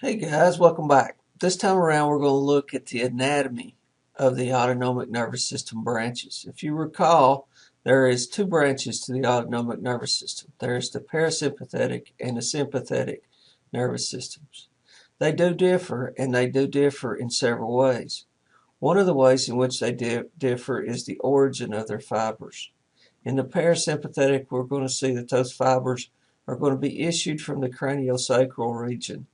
Hey guys, welcome back. This time around we're going to look at the anatomy of the autonomic nervous system branches. If you recall, there is two branches to the autonomic nervous system. There's the parasympathetic and the sympathetic nervous systems. They do differ, and they do differ in several ways. One of the ways in which they differ is the origin of their fibers. In the parasympathetic, we're going to see that those fibers are going to be issued from the craniosacral region.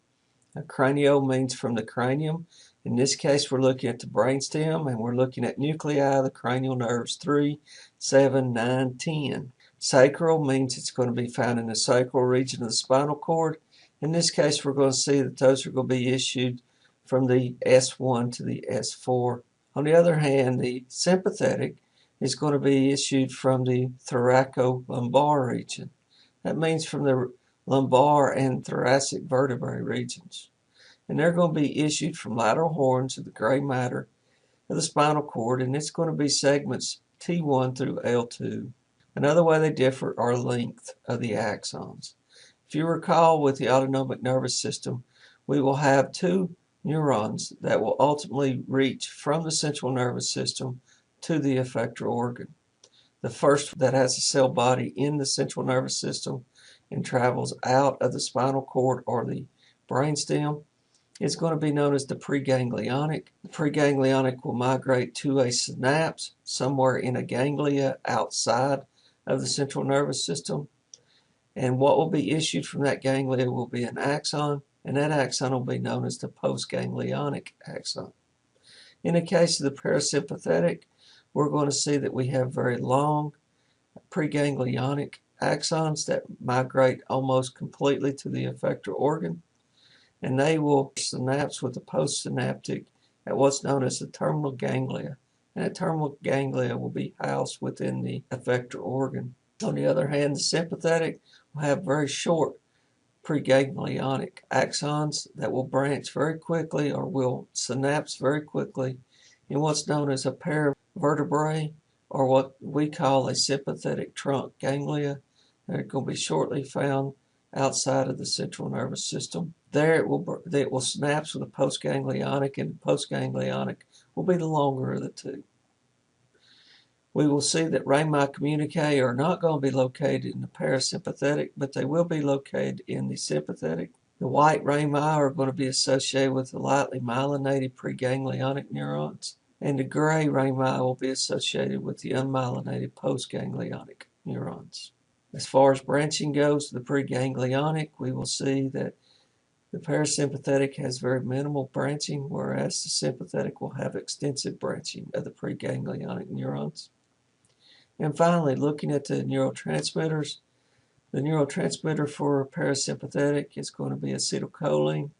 Now, cranial means from the cranium. In this case, we're looking at the brainstem, and we're looking at nuclei of the cranial nerves 3, 7, 9, 10. Sacral means it's going to be found in the sacral region of the spinal cord. In this case, we're going to see that those are going to be issued from the S1 to the S4. On the other hand, the sympathetic is going to be issued from the thoracolumbar region. That means from the lumbar and thoracic vertebrae regions. And they're going to be issued from lateral horns of the gray matter of the spinal cord, and it's going to be segments T1 through L2. Another way they differ are length of the axons. If you recall, with the autonomic nervous system, we will have two neurons that will ultimately reach from the central nervous system to the effector organ. The first that has a cell body in the central nervous system and travels out of the spinal cord or the brainstem is going to be known as the preganglionic. The preganglionic will migrate to a synapse somewhere in a ganglia outside of the central nervous system. And what will be issued from that ganglia will be an axon, and that axon will be known as the postganglionic axon. In the case of the parasympathetic, we're going to see that we have very long preganglionic axons that migrate almost completely to the effector organ, and they will synapse with the postsynaptic at what's known as the terminal ganglia, and the terminal ganglia will be housed within the effector organ. On the other hand, the sympathetic will have very short preganglionic axons that will branch very quickly or will synapse very quickly in what's known as a pair of vertebrae, or what we call a sympathetic trunk ganglia. They're going to be shortly found outside of the central nervous system. There it will synapse with the postganglionic, and the postganglionic will be the longer of the two. We will see that rami communicae are not going to be located in the parasympathetic, but they will be located in the sympathetic. The white rami are going to be associated with the lightly myelinated preganglionic neurons, and the gray rami will be associated with the unmyelinated postganglionic neurons. As far as branching goes to the preganglionic, we will see that the parasympathetic has very minimal branching, whereas the sympathetic will have extensive branching of the preganglionic neurons. And finally, looking at the neurotransmitters, the neurotransmitter for parasympathetic is going to be acetylcholine,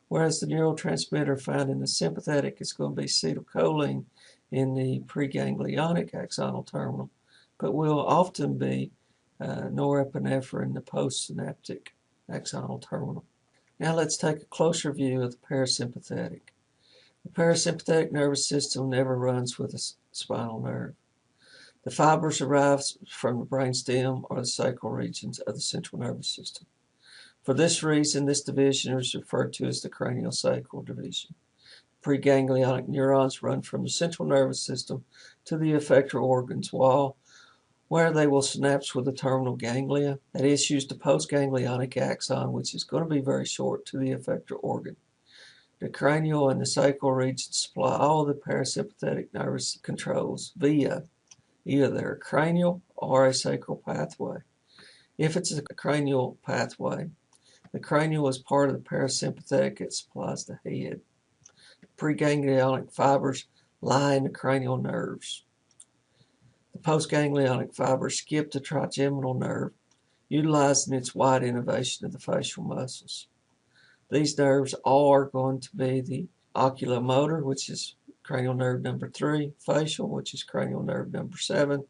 whereas the neurotransmitter found in the sympathetic is going to be acetylcholine in the preganglionic axonal terminal, but will often be norepinephrine in the postsynaptic axonal terminal. Now let's take a closer view of the parasympathetic. The parasympathetic nervous system never runs with a spinal nerve. The fibers arrive from the brainstem or the sacral regions of the central nervous system. For this reason, this division is referred to as the craniosacral division. Preganglionic neurons run from the central nervous system to the effector organs where they will synapse with the terminal ganglia that issues the postganglionic axon, which is going to be very short, to the effector organ. The cranial and the sacral regions supply all the parasympathetic nervous controls via either their cranial or a sacral pathway. If it's a cranial pathway, the cranial is part of the parasympathetic that supplies the head. Preganglionic fibers lie in the cranial nerves. The postganglionic fibers skip the trigeminal nerve, utilizing its wide innervation of the facial muscles. These nerves are going to be the oculomotor, which is cranial nerve number 3, facial, which is cranial nerve number 7,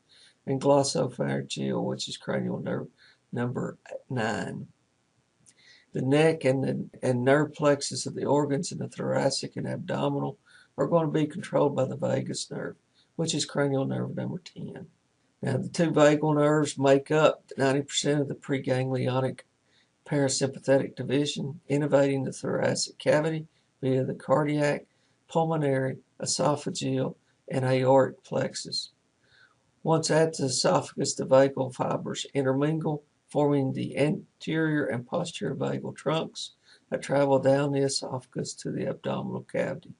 and glossopharyngeal, which is cranial nerve number 9. The neck and nerve plexus of the organs in the thoracic and abdominal are going to be controlled by the vagus nerve, which is cranial nerve number 10. Now, the two vagal nerves make up 90% of the preganglionic parasympathetic division, innervating the thoracic cavity via the cardiac, pulmonary, esophageal, and aortic plexus. Once at the esophagus, the vagal fibers intermingle, forming the anterior and posterior vagal trunks that travel down the esophagus to the abdominal cavity,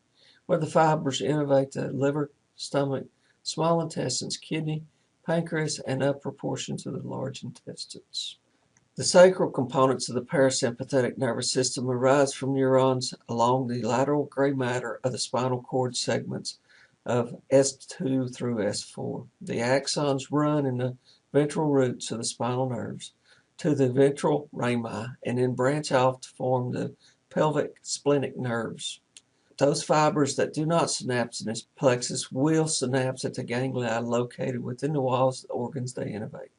where the fibers innervate the liver, stomach, small intestines, kidney, pancreas, and upper portions of the large intestines. The sacral components of the parasympathetic nervous system arise from neurons along the lateral gray matter of the spinal cord segments of S2 through S4. The axons run in the ventral roots of the spinal nerves to the ventral rami and then branch off to form the pelvic splenic nerves. Those fibers that do not synapse in this plexus will synapse at the ganglia located within the walls of the organs they innervate.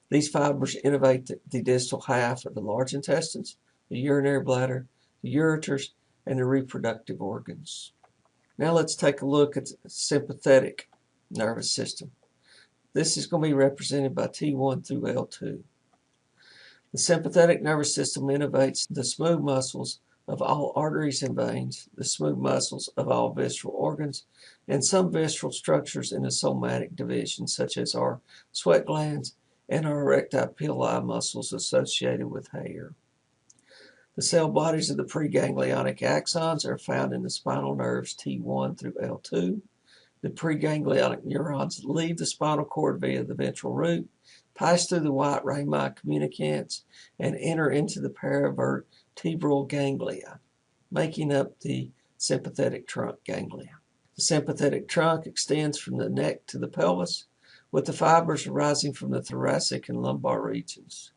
These fibers innervate the distal half of the large intestines, the urinary bladder, the ureters, and the reproductive organs. Now let's take a look at the sympathetic nervous system. This is going to be represented by T1 through L2. The sympathetic nervous system innervates the smooth muscles of all arteries and veins, the smooth muscles of all visceral organs, and some visceral structures in the somatic division, such as our sweat glands and our erectile pili muscles associated with hair. The cell bodies of the preganglionic axons are found in the spinal nerves T1 through L2. The preganglionic neurons leave the spinal cord via the ventral root, pass through the white rami communicants, and enter into the paravertebral ganglia, making up the sympathetic trunk ganglia. The sympathetic trunk extends from the neck to the pelvis, with the fibers arising from the thoracic and lumbar regions.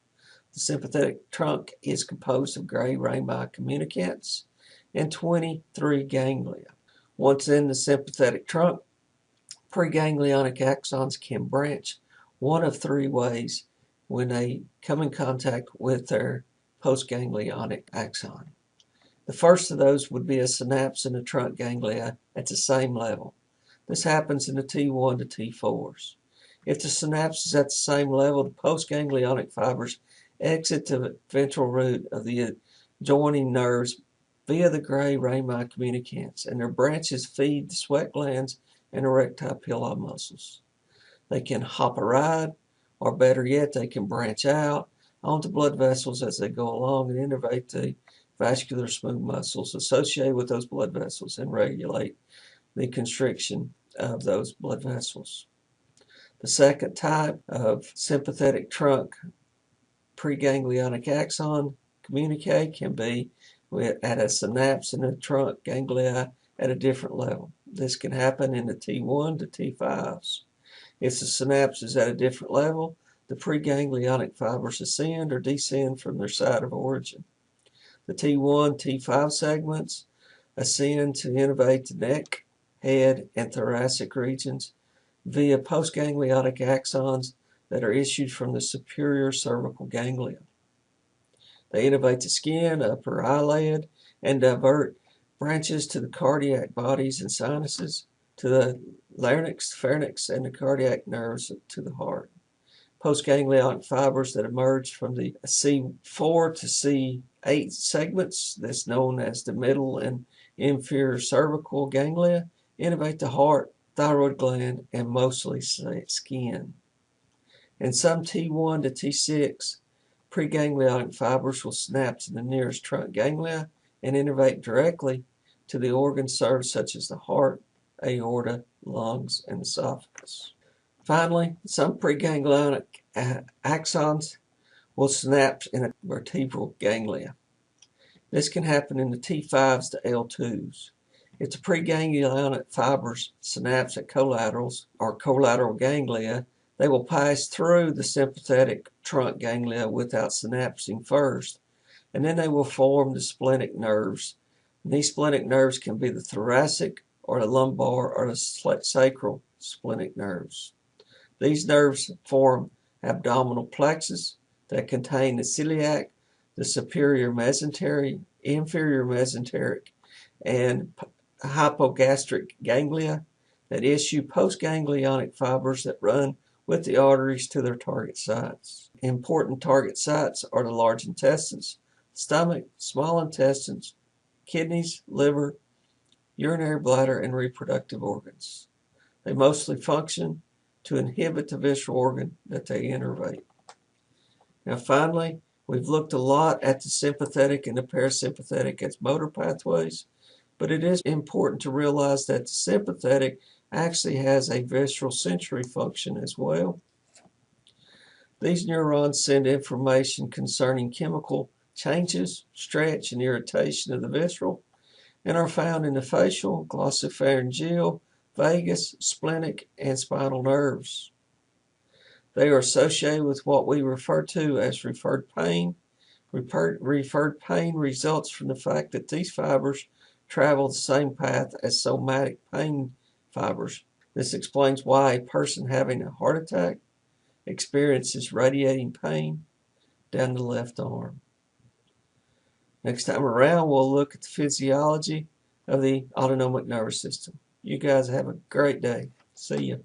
The sympathetic trunk is composed of gray rami communicants and 23 ganglia. Once in the sympathetic trunk, preganglionic axons can branch one of three ways when they come in contact with their postganglionic axon. The first of those would be a synapse in the trunk ganglia at the same level. This happens in the T1 to T4s. If the synapse is at the same level, the postganglionic fibers exit the ventral root of the adjoining nerves via the gray rami communicants, and their branches feed the sweat glands and erectile pili muscles. They can hop a ride, or better yet, they can branch out onto blood vessels as they go along and innervate the vascular smooth muscles associated with those blood vessels and regulate the constriction of those blood vessels. The second type of sympathetic trunk preganglionic axon communique can be at a synapse in the trunk ganglia at a different level. This can happen in the T1 to T5s. If the synapse is at a different level, the preganglionic fibers ascend or descend from their site of origin. The T1, T5 segments ascend to innervate the neck, head, and thoracic regions via postganglionic axons that are issued from the superior cervical ganglia. They innervate the skin, upper eyelid, and divert branches to the cardiac bodies and sinuses, to the larynx, pharynx, and the cardiac nerves to the heart. Postganglionic fibers that emerge from the C4 to C8 segments, that's known as the middle and inferior cervical ganglia, innervate the heart, thyroid gland, and mostly skin. In some T1 to T6, preganglionic fibers will synapse in the nearest trunk ganglia and innervate directly to the organs served, such as the heart, aorta, lungs, and esophagus. Finally, some preganglionic axons will synapse in a vertebral ganglia. This can happen in the T5s to L2s. If the preganglionic fibers synapse at collaterals or collateral ganglia, they will pass through the sympathetic trunk ganglia without synapsing first, and then they will form the splenic nerves. And these splenic nerves can be the thoracic or the lumbar or the sacral splenic nerves. These nerves form abdominal plexus that contain the celiac, the superior mesenteric, inferior mesenteric, and hypogastric ganglia that issue postganglionic fibers that run with the arteries to their target sites. Important target sites are the large intestines, stomach, small intestines, kidneys, liver, urinary bladder, and reproductive organs. They mostly function to inhibit the visceral organ that they innervate. Now finally, we've looked a lot at the sympathetic and the parasympathetic as motor pathways, but it is important to realize that the sympathetic actually has a visceral sensory function as well. These neurons send information concerning chemical changes, stretch, and irritation of the visceral, and are found in the facial, glossopharyngeal, vagus, splenic, and spinal nerves. They are associated with what we refer to as referred pain. Referred pain results from the fact that these fibers travel the same path as somatic pain fibers. This explains why a person having a heart attack experiences radiating pain down the left arm. Next time around, we'll look at the physiology of the autonomic nervous system. You guys have a great day. See ya.